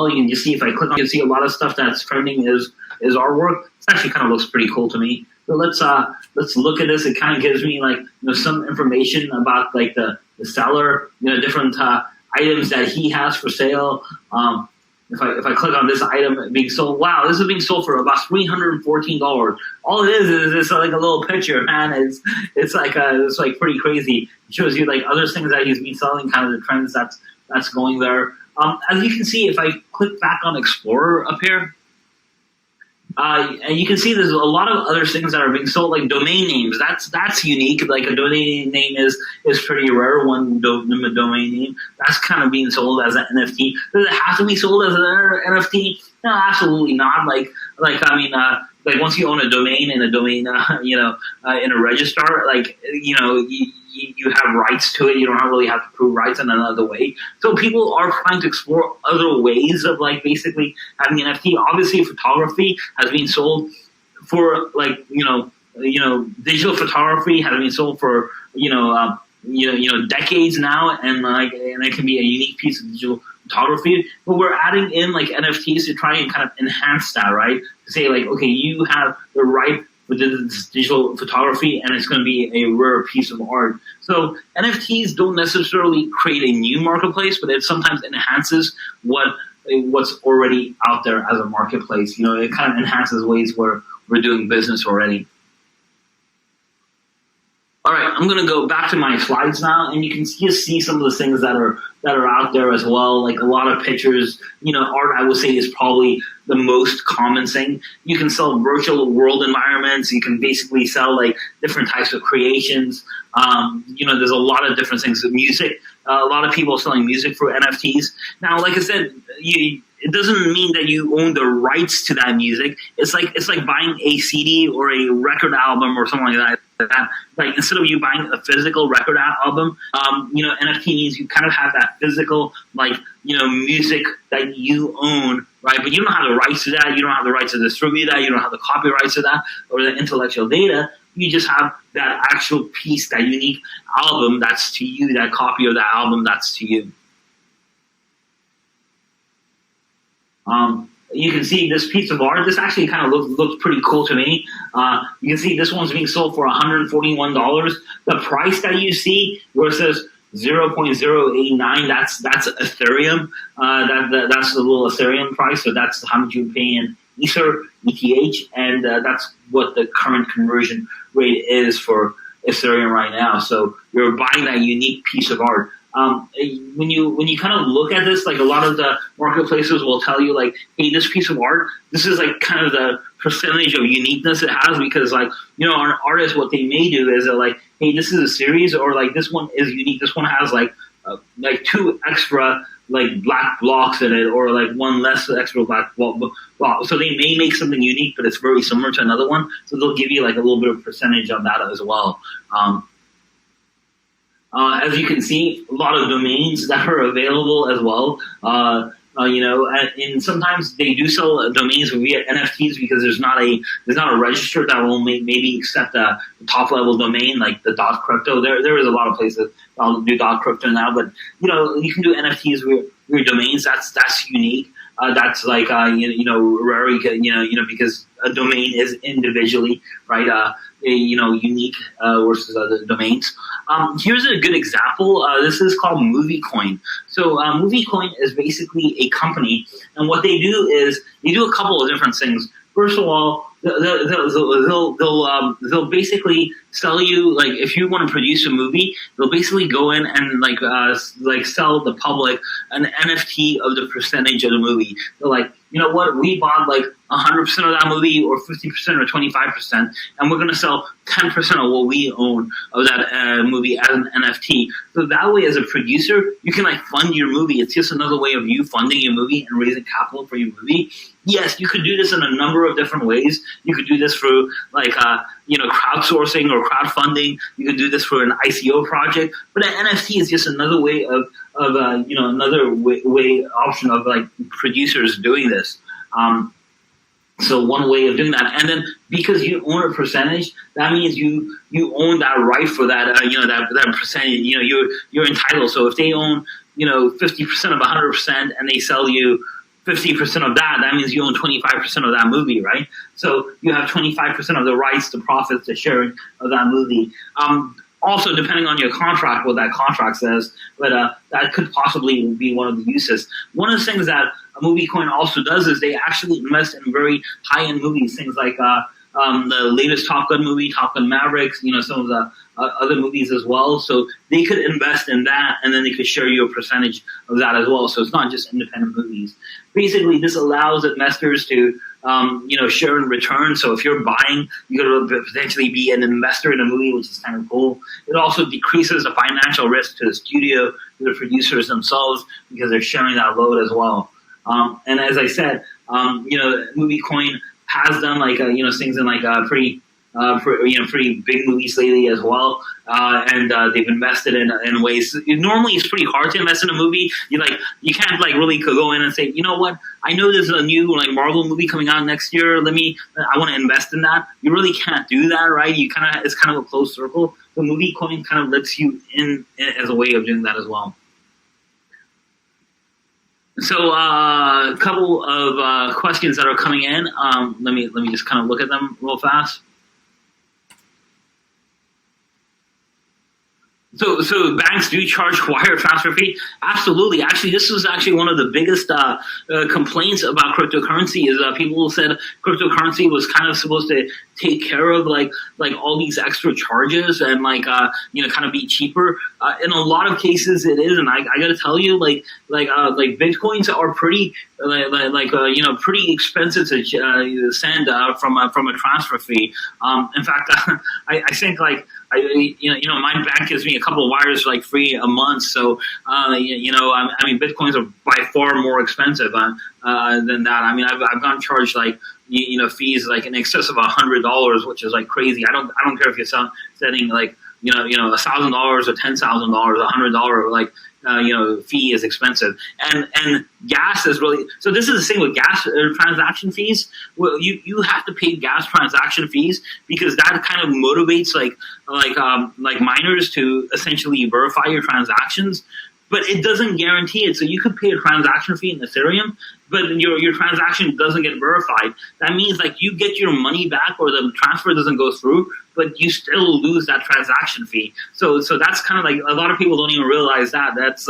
You can just see if I click on, you can see a lot of stuff that's trending is artwork. It actually kind of looks pretty cool to me. So let's look at this. It kind of gives me like some information about like the seller, different items that he has for sale. If I click on this item being sold, wow, this is being sold for about $314. All it is it's like a little picture, man. It's like pretty crazy. It shows you like other things that he's been selling, kind of the trends that's going there. As you can see, if I click back on Explorer up here, and you can see there's a lot of other things that are being sold, like domain names. That's unique. Like a domain name is pretty rare. One domain name that's kind of being sold as an NFT. Does it have to be sold as an NFT? No, absolutely not. Like once you own a domain and a domain, in a registrar, you have rights to it. You don't really have to prove rights in another way. So people are trying to explore other ways of like basically having an NFT. Obviously, photography has been sold for digital photography has been sold for decades now, and it can be a unique piece of digital photography. But we're adding in like NFTs to try and kind of enhance that, right? To say like, okay, you have the right within this digital photography, and it's going to be a rare piece of art. So NFTs don't necessarily create a new marketplace, but it sometimes enhances what's already out there as a marketplace. It kind of enhances ways where we're doing business already. All right, I'm going to go back to my slides now, and you can just see some of the things that are out there as well, like a lot of pictures. Art, I would say, is probably the most common thing. You can sell virtual world environments. You can basically sell like different types of creations. There's a lot of different things. Music, a lot of people are selling music for NFTs. Now, like I said, it doesn't mean that you own the rights to that music. It's like buying a CD or a record album or something like that. Like instead of you buying a physical record album, NFT means you kind of have that physical music that you own, right? But you don't have the rights to that. You don't have the rights to distribute that. You don't have the copyrights to that or the intellectual data. You just have that actual piece, that unique album that's to you, that copy of that album that's to you. You can see this piece of art. This actually kind of looks pretty cool to me. You can see this one's being sold for $141. The price that you see where it says 0.089, that's Ethereum. That's the little Ethereum price. So that's how much you pay in Ether, ETH, and that's what the current conversion rate is for Ethereum right now. So you're buying that unique piece of art. When you kind of look at this, like a lot of the marketplaces will tell you like, hey, this piece of art, this is like kind of the percentage of uniqueness it has, because like, an artist, what they may do is they're like, hey, this is a series, or like this one is unique. This one has like 2 extra like black blocks in it, or like 1 less extra black block. So they may make something unique, but it's very similar to another one. So they'll give you like a little bit of percentage on that as well. As you can see, a lot of domains that are available as well. And sometimes they do sell domains via NFTs because there's not a register that will maybe accept the top level domain like the .crypto. There is a lot of places that'll do .crypto now, but you can do NFTs with your domains. That's unique. That's like rare, because a domain is individually right. Unique versus other domains. Here's a good example. This is called MovieCoin. So MovieCoin is basically a company, and what they do is they do a couple of different things. First of all, they'll basically sell you, like, if you want to produce a movie, they'll basically go in and sell the public an NFT of the percentage of the movie. They're like, you know what, we bought like 100% of that movie, or 50% or 25%, and we're going to sell 10% of what we own of that movie as an NFT. So that way, as a producer, you can like fund your movie. It's just another way of you funding your movie and raising capital for your movie. Yes, you could do this in a number of different ways. You could do this through crowdsourcing or crowdfunding. You could do this for an ICO project. But an NFT is just another way of another way option of like producers doing this. So one way of doing that, and then because you own a percentage, that means you own that right for that that percentage. You're entitled. So if they own 50% of 100%, and they sell you 50% of that, that means you own 25% of that movie, right? So you have 25% of the rights, the profits, the sharing of that movie. Also, depending on your contract, what that contract says, but that could possibly be one of the uses. One of the things that a movie coin also does is they actually invest in very high-end movies, things like the latest Top Gun movie, Top Gun Mavericks, some of the other movies as well. So they could invest in that, and then they could share you a percentage of that as well. So it's not just independent movies. Basically, this allows investors to share in return. So if you're buying, you're going to potentially be an investor in a movie, which is kind of cool. It also decreases the financial risk to the studio, to the producers themselves, because they're sharing that load as well. And as I said, Movie Coin has done things in pretty big movies lately as well, and they've invested in ways. Normally, it's pretty hard to invest in a movie. You can't really go in and say, you know what, I know there's a new Marvel movie coming out next year. I want to invest in that. You really can't do that, right? It's kind of a closed circle. The Movie Coin kind of lets you in as a way of doing that as well. So a couple of questions that are coming in. Let me just kind of look at them real fast. So banks do charge wire transfer fee? Absolutely. Actually, this was actually one of the biggest complaints about cryptocurrency is people said cryptocurrency was kind of supposed to take care of like all these extra charges and kind of be cheaper. In a lot of cases, it is, and I got to tell you, Bitcoins are pretty pretty expensive to send from a transfer fee. In fact, I think my bank gives me a couple of wires free a month. So Bitcoins are by far more expensive than that. I mean, I've gotten charged fees in excess of $100, which is crazy. I don't care if you're setting $1,000 or $10,000, $100 fee is expensive, and gas is really. So this is the thing with gas transaction fees. Well, you have to pay gas transaction fees because that kind of motivates miners to essentially verify your transactions. But it doesn't guarantee it. So you could pay a transaction fee in Ethereum, but your transaction doesn't get verified. That means you get your money back or the transfer doesn't go through, but you still lose that transaction fee. So that's kind of a lot of people don't even realize that. That's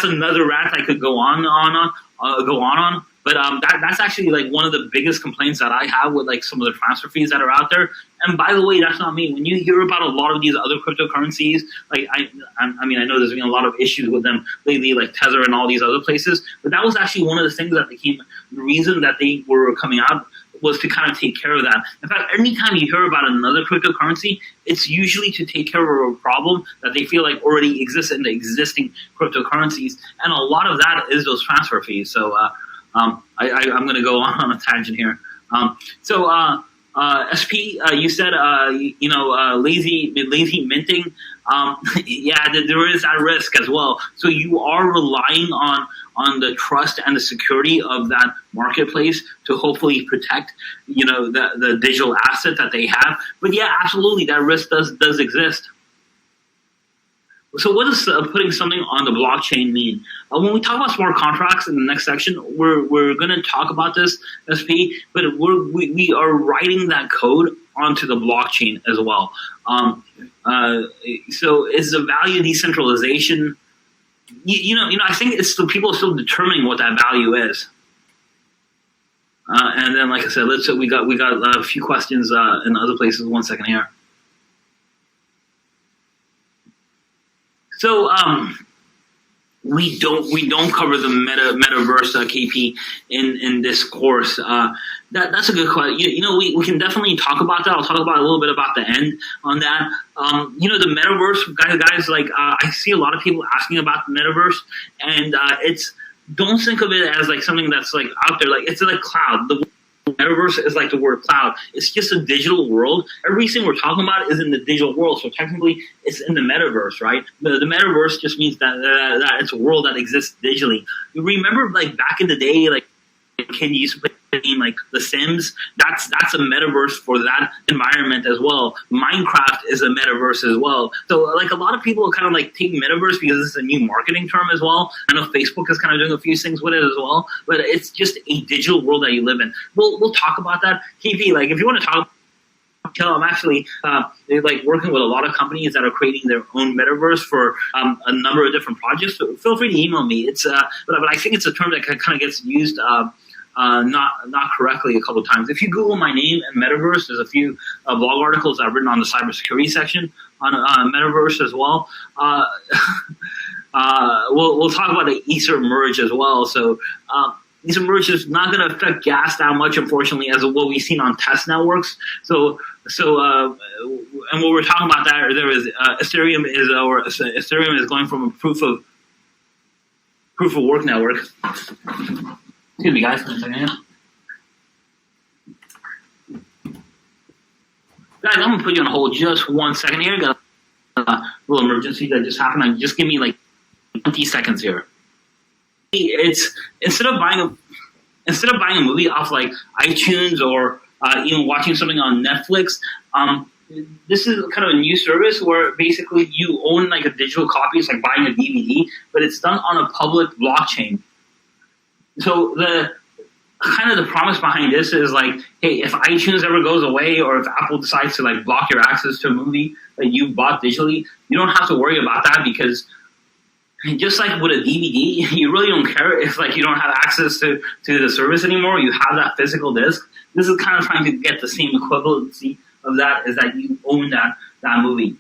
another rant I could go on. But that's actually that's one of the biggest complaints that I have with some of the transfer fees that are out there. And by the way, that's not me. When you hear about a lot of these other cryptocurrencies, I know there's been a lot of issues with them lately, like Tether and all these other places. But that was actually one of the things that became the reason that they were coming out was to kind of take care of that. In fact, anytime you hear about another cryptocurrency, it's usually to take care of a problem that they feel already exists in the existing cryptocurrencies. And a lot of that is those transfer fees. So I'm going to go on a tangent here. SP, you said, lazy minting. Yeah, there is that risk as well. So you are relying on the trust and the security of that marketplace to hopefully protect, the digital asset that they have. But yeah, absolutely, that risk does exist. So what does putting something on the blockchain mean? When we talk about smart contracts in the next section, we're going to talk about this, SP, but we are writing that code onto the blockchain as well. So is the value decentralization? I think it's the people still determining what that value is. And then, like I said, we got a few questions in other places. 1 second here. So we don't cover the metaverse KP in this course. That's a good question. We can definitely talk about that. I'll talk about a little bit about the end on that. The metaverse guys I see a lot of people asking about the metaverse, and don't think of it as something that's out there. It's cloud. The metaverse is the word cloud. It's just a digital world. Everything we're talking about is in the digital world. So technically, it's in the metaverse, right? The metaverse just means that it's a world that exists digitally. You remember, back in the day, kid used to play a game like The Sims. That's a metaverse for that environment as well. Minecraft is a metaverse as well. So like a lot of people kind of like take metaverse because it's a new marketing term as well. I know Facebook is kind of doing a few things with it as well, but it's just a digital world that you live in. We'll talk about that. KP, like if you want to talk, I'm actually like working with a lot of companies that are creating their own metaverse for a number of different projects. So feel free to email me. It's but I think it's a term that kind of gets used not correctly a couple of times. If you Google my name and metaverse, there's a few blog articles I've written on the cybersecurity section on metaverse as well. We'll talk about the Ether merge as well. So Ether merge is not going to affect gas that much, unfortunately, as what we've seen on test networks. So and what we're talking about there is Ethereum is going from a proof of work network. Excuse me, guys. One second. Guys, I'm gonna put you on hold just 1 second here. Got a little emergency that just happened. Just give me like 20 seconds here. It's instead of buying a movie off like iTunes or even watching something on Netflix, this is kind of a new service where basically you own like a digital copy. It's like buying a DVD, but it's done on a public blockchain. So the promise behind this is like, hey, if iTunes ever goes away or if Apple decides to like block your access to a movie that you bought digitally, you don't have to worry about that, because just like with a DVD, you really don't care if like you don't have access to the service anymore. You have that physical disc. This is kind of trying to get the same equivalency of that, is that you own that movie.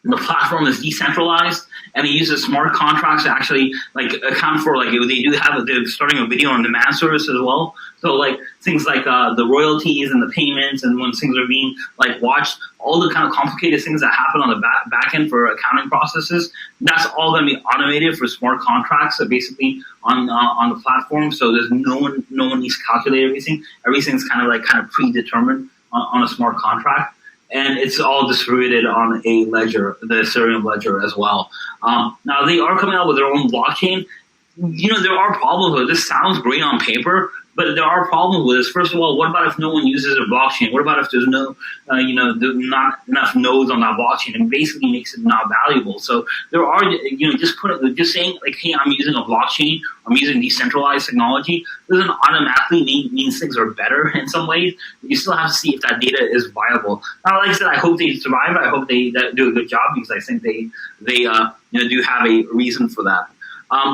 The platform is decentralized, and it uses smart contracts to actually like account for like they're starting a video on demand service as well. So like things like the royalties and the payments, and when things are being like watched, all the kind of complicated things that happen on the back end for accounting processes, that's all going to be automated for smart contracts. So basically on the platform, so there's no one needs to calculate everything. Everything's kind of predetermined on a smart contract. And it's all distributed on a ledger, the Ethereum ledger as well. Now, they are coming out with their own blockchain. You know, there are problems with it. This sounds great on paper, but there are problems with this. First of all, what about if no one uses a blockchain? What about if there's no, there's not enough nodes on that blockchain? It basically makes it not valuable. So there are, just saying like, hey, I'm using a blockchain, I'm using decentralized technology, doesn't automatically mean things are better in some ways. You still have to see if that data is viable. Now, like I said, I hope they survive. I hope they do a good job, because I think they do have a reason for that.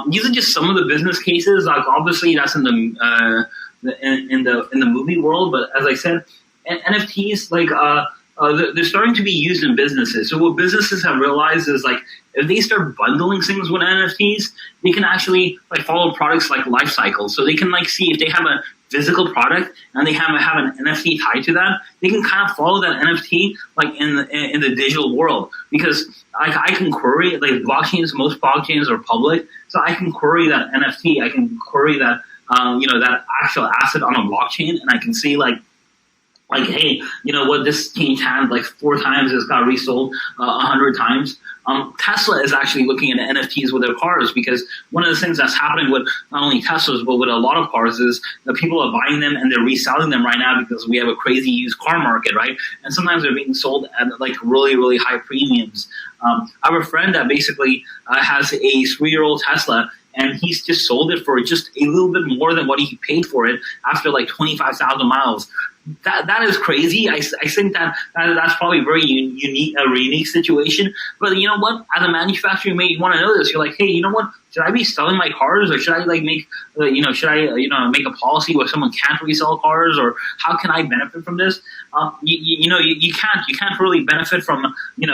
These are just some of the business cases. Like obviously, that's in the movie world. But as I said, NFTs they're starting to be used in businesses. So what businesses have realized is like if they start bundling things with NFTs, they can actually like follow products like life cycles. So they can like see if they have a physical product and they have an NFT tied to that, they can kind of follow that NFT like in the digital world, because I can query like most blockchains are public, so I can query that NFT, I can query that that actual asset on a blockchain, and I can see like hey, you know what, this changed hands like 4 times, it's got resold 100 times. Tesla is actually looking at NFTs with their cars, because one of the things that's happening with not only Teslas but with a lot of cars is that people are buying them and they're reselling them right now, because we have a crazy used car market, right? And sometimes they're being sold at like really, really high premiums. I have a friend that basically has a 3-year-old Tesla, and he's just sold it for just a little bit more than what he paid for it after like 25,000 miles. That is crazy. I think that's probably a very unique situation. But you know what? As a manufacturer, you may want to know this. You're like, hey, you know what? Should I be selling my cars, or should I like make make a policy where someone can't resell cars, or how can I benefit from this? You can't really benefit from you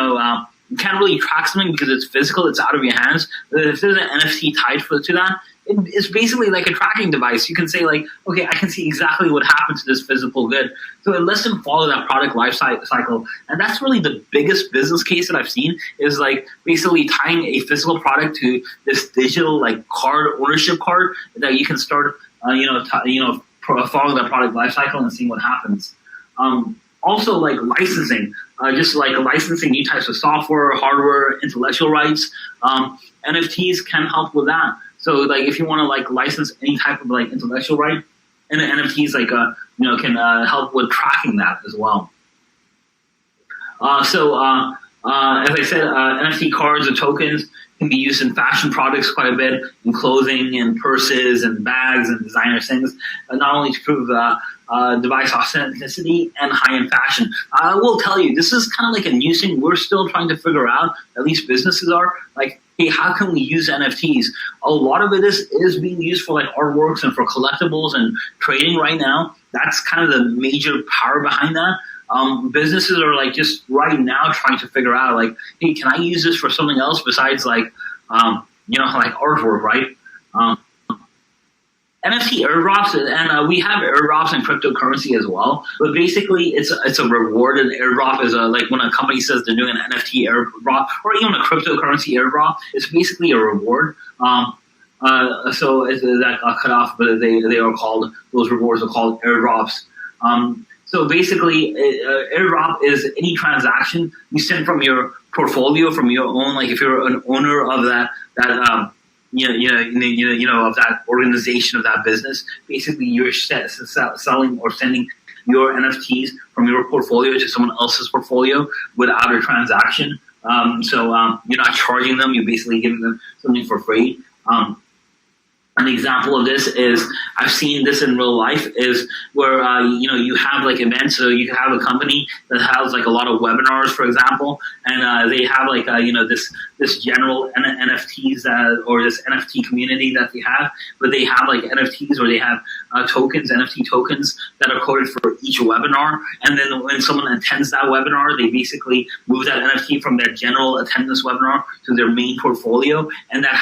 can't really track something because it's physical, it's out of your hands. If there's an NFT tied to that, it's basically like a tracking device. You can say like, okay, I can see exactly what happened to this physical good. So it lets them follow that product life cycle. And that's really the biggest business case that I've seen, is like basically tying a physical product to this digital like card, ownership card, that you can start, following that product life cycle and seeing what happens. Also, like licensing, just like licensing new types of software, hardware, intellectual rights. NFTs can help with that. So, like, if you want to like license any type of like intellectual right, and the NFTs can help with tracking that as well. As I said, NFT cards and tokens can be used in fashion products quite a bit, in clothing and purses and bags and designer things, not only to prove device authenticity and high-end fashion. I will tell you, this is kind of like a new thing we're still trying to figure out, at least businesses are, like, hey, how can we use NFTs? A lot of it is being used for like artworks and for collectibles and trading right now. That's kind of the major power behind that. Businesses are like just right now trying to figure out like, hey, can I use this for something else besides like, like artwork, right? NFT airdrops, and we have airdrops in cryptocurrency as well. But basically, it's a reward. An airdrop is like when a company says they're doing an NFT airdrop or even a cryptocurrency airdrop. It's basically a reward. So that got cut off, but they are called, those rewards are called airdrops. So basically, airdrop is any transaction you send from your portfolio, from your own, like if you're an owner of that of that organization, of that business. Basically, you're selling or sending your NFTs from your portfolio to someone else's portfolio without a transaction. You're not charging them. You're basically giving them something for free. An example of this is, I've seen this in real life, is where you have like events. So you have a company that has like a lot of webinars, for example, and they have like this general NFTs or this NFT community that they have, but they have like NFTs or they have NFT tokens that are coded for each webinar. And then when someone attends that webinar, they basically move that NFT from their general attendance webinar to their main portfolio, and that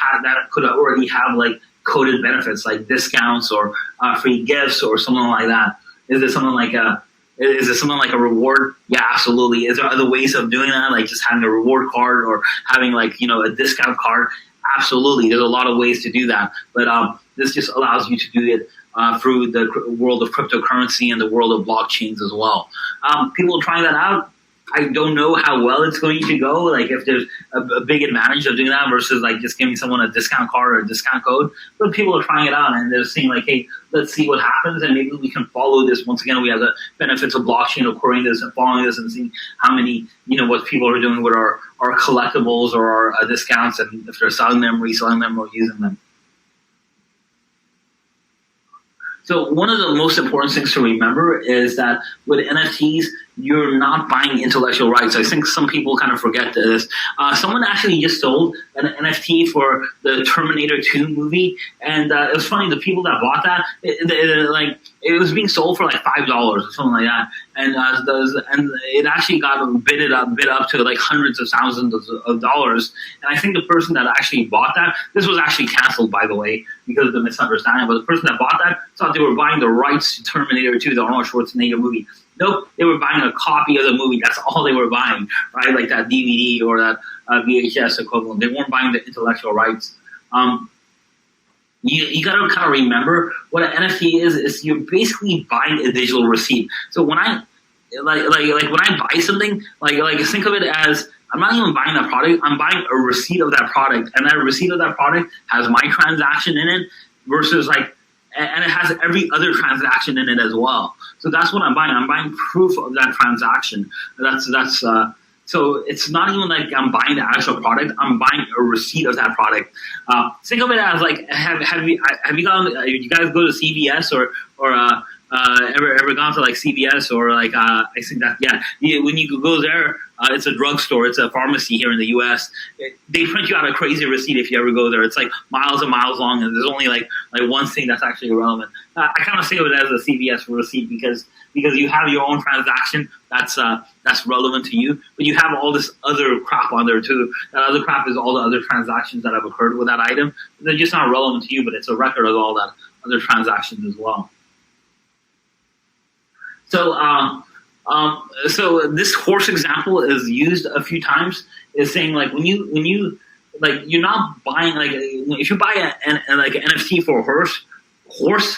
could already have like coded benefits like discounts or free gifts or something like that. Is it something like a reward? Yeah, absolutely. Is there other ways of doing that, like just having a reward card or having like a discount card? Absolutely. There's a lot of ways to do that, but this just allows you to do it through the world of cryptocurrency and the world of blockchains as well. People are trying that out. I don't know how well it's going to go, like if there's a big advantage of doing that versus like just giving someone a discount card or a discount code. But people are trying it out and they're saying like, hey, let's see what happens and maybe we can follow this. Once again, we have the benefits of blockchain, of querying this and following this and seeing how many, what people are doing with our collectibles or our discounts, and if they're selling them, reselling them, or using them. So one of the most important things to remember is that with NFTs, you're not buying intellectual rights. I think some people kind of forget this. Someone actually just sold an NFT for the Terminator 2 movie, and it was funny. The people that bought that, it was being sold for like $5 or something like that, and it actually got bid up to like hundreds of thousands of dollars. And I think the person that actually bought that, this was actually canceled, by the way, because of the misunderstanding. But the person that bought that thought they were buying the rights to Terminator 2, the Arnold Schwarzenegger movie. Nope, they were buying a copy of the movie. That's all they were buying, right? Like that DVD or that VHS equivalent. They weren't buying the intellectual rights. You got to kind of remember what an NFT is you're basically buying a digital receipt. So when I when I buy something, like think of it as, I'm not even buying that product. I'm buying a receipt of that product, and that receipt of that product has my transaction in it versus and it has every other transaction in it as well. So that's what I'm buying. I'm buying proof of that transaction. So it's not even like I'm buying the actual product. I'm buying a receipt of that product. Think of it as like, have you guys go to CVS or ever gone to like CVS or like I think that when you go there, it's a drugstore, it's a pharmacy here in the U.S. They print you out a crazy receipt if you ever go there. It's like miles and miles long, and there's only like one thing that's actually relevant. I kind of think of it as a CVS receipt because you have your own transaction that's relevant to you, but you have all this other crap on there too. That other crap is all the other transactions that have occurred with that item. They're just not relevant to you, but it's a record of all that other transactions as well. So this horse example is used a few times. Is saying like when you you're not buying if you buy an NFT for a horse,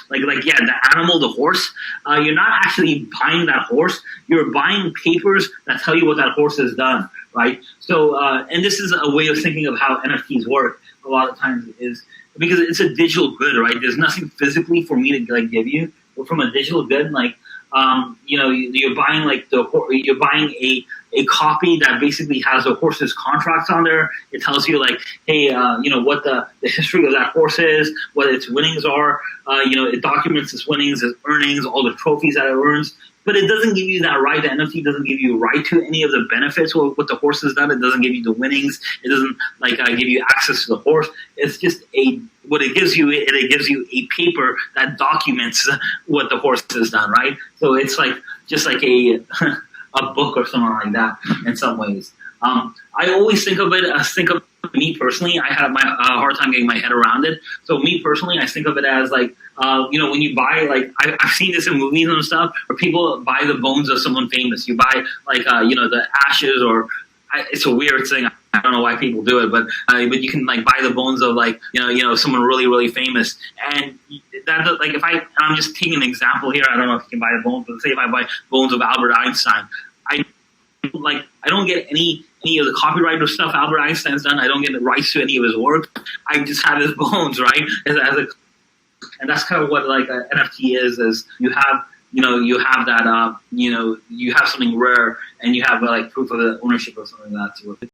the animal, the horse, you're not actually buying that horse. You're buying papers that tell you what that horse has done, right? So and this is a way of thinking of how NFTs work. A lot of times is because it's a digital good, right? There's nothing physically for me to give you. from a digital good, like you're buying you're buying a copy that basically has a horse's contracts on there. It tells you like, hey, what the history of that horse is, what its winnings are. It documents its winnings, its earnings, all the trophies that it earns. But it doesn't give you that right. The NFT doesn't give you right to any of the benefits of what the horse has done. It doesn't give you the winnings. It doesn't give you access to the horse. It's just what it gives you. It gives you a paper that documents what the horse has done, right? So it's just like a a book or something like that in some ways. I always think of me personally. I have a hard time getting my head around it. So me personally, I think of it as when you buy, I've seen this in movies and stuff where people buy the bones of someone famous. You buy the ashes, or it's a weird thing. I don't know why people do it, but you can buy the bones of someone really, really famous. And that if I'm just taking an example here. I don't know if you can buy the bones, but say if I buy bones of Albert Einstein, I don't get any of the copyright or stuff Albert Einstein's done. I don't get the rights to any of his work. I just have his bones, right? And that's kind of what an NFT is you have that you have something rare, and you have proof of the ownership or something like that to it.